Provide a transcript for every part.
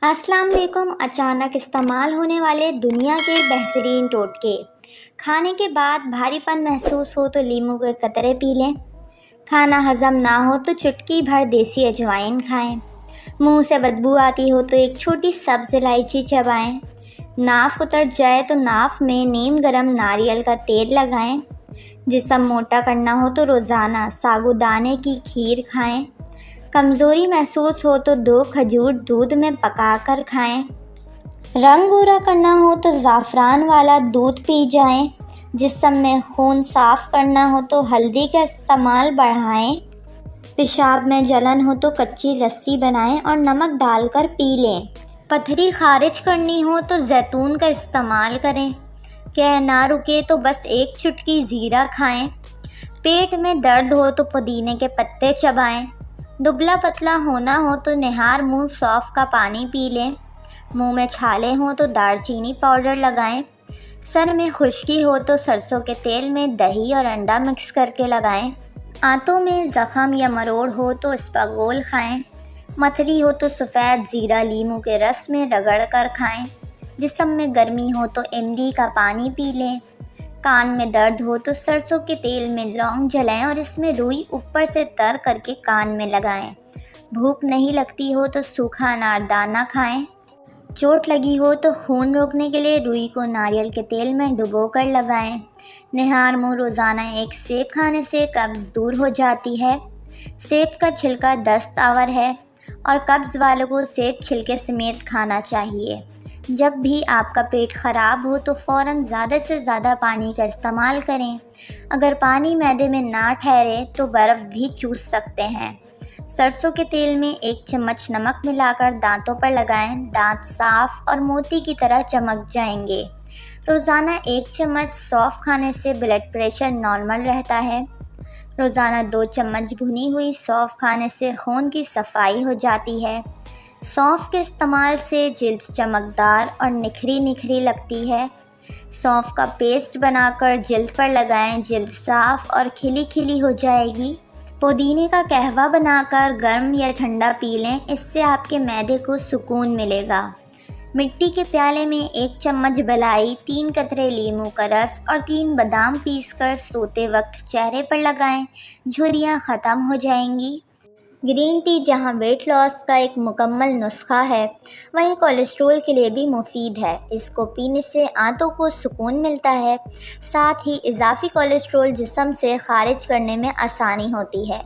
अस्सलाम वालेकुम। अचानक इस्तेमाल होने वाले दुनिया के बेहतरीन टोटके। खाने के बाद भारीपन महसूस हो तो नींबू के कतरे पी लें। खाना हजम ना हो तो चुटकी भर देसी अजवाइन खाएं। मुंह से बदबू आती हो तो एक छोटी सब्ज़ इलायची चबाएं। नाफ उतर जाए तो नाफ में नीम गरम नारियल का तेल लगाएं। जिस्म मोटा करना हो तो रोज़ाना साबूदाने की खीर खाएं। कमज़ोरी महसूस हो तो 2 खजूर दूध में पकाकर खाएं। रंग गोरा करना हो तो ज़ाफ़रान वाला दूध पी जाएं। जिस्म में खून साफ़ करना हो तो हल्दी का इस्तेमाल बढ़ाएं। पेशाब में जलन हो तो कच्ची लस्सी बनाएं और नमक डालकर पी लें। पथरी खारिज करनी हो तो जैतून का इस्तेमाल करें। कह ना रुके तो बस एक चुटकी ज़ीरा खाएं। पेट में दर्द हो तो पुदीने के पत्ते चबाएं। दुबला पतला होना हो तो निहार मुंह सौंफ का पानी पी लें। मुंह में छाले हों तो दालचीनी पाउडर लगाएं। सर में खुश्की हो तो सरसों के तेल में दही और अंडा मिक्स करके लगाएं। आंतों में ज़ख़म या मरोड़ हो तो इसबगोल खाएं। मथरी हो तो सफ़ेद ज़ीरा लीमू के रस में रगड़ कर खाएं। जिस्म में गर्मी हो तो इमली का पानी पी लें। कान में दर्द हो तो सरसों के तेल में लौंग जलाएं और इसमें रुई ऊपर से तर करके कान में लगाएं। भूख नहीं लगती हो तो सूखा अनारदाना खाएं। चोट लगी हो तो खून रोकने के लिए रुई को नारियल के तेल में डुबोकर लगाएं। निहार मुंह रोज़ाना एक सेब खाने से कब्ज़ दूर हो जाती है। सेब का छिलका दस्त आवर है और कब्ज़ वालों को सेब छिलके समेत खाना चाहिए। जब भी आपका पेट ख़राब हो तो फ़ौरन ज़्यादा से ज़्यादा पानी का इस्तेमाल करें। अगर पानी मैदे में ना ठहरे तो बर्फ़ भी चूस सकते हैं। सरसों के तेल में 1 चम्मच नमक मिलाकर दांतों पर लगाएं। दांत साफ़ और मोती की तरह चमक जाएंगे। रोज़ाना 1 चम्मच सौंफ खाने से ब्लड प्रेशर नॉर्मल रहता है। रोज़ाना 2 चम्मच भुनी हुई सौंफ खाने से खून की सफाई हो जाती है। सौंफ के इस्तेमाल से जिल्द चमकदार और निखरी निखरी लगती है। सौंफ का पेस्ट बनाकर जिल्द पर लगाएं। जिल्द साफ़ और खिली खिली हो जाएगी। पुदीने का कहवा बनाकर गर्म या ठंडा पी लें। इससे आपके मैदे को सुकून मिलेगा। मिट्टी के प्याले में 1 चम्मच मलाई, 3 कतरे लीमू का रस और 3 बादाम पीसकर सोते वक्त चेहरे पर लगाएं। झुर्रियाँ ख़त्म हो जाएंगी। ग्रीन टी जहां वेट लॉस का एक मुकम्मल नुस्खा है, वहीं कोलेस्ट्रॉल के लिए भी मुफीद है। इसको पीने से आंतों को सुकून मिलता है। साथ ही इजाफी कोलेस्ट्रॉल जिस्म से खारिज करने में आसानी होती है।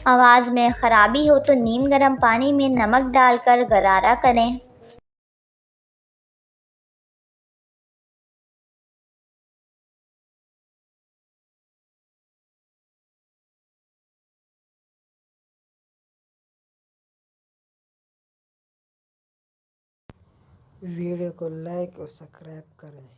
आवाज़ में ख़राबी हो तो नीम गर्म पानी में नमक डालकर गरारा करें। वीडियो को लाइक और सब्सक्राइब करें।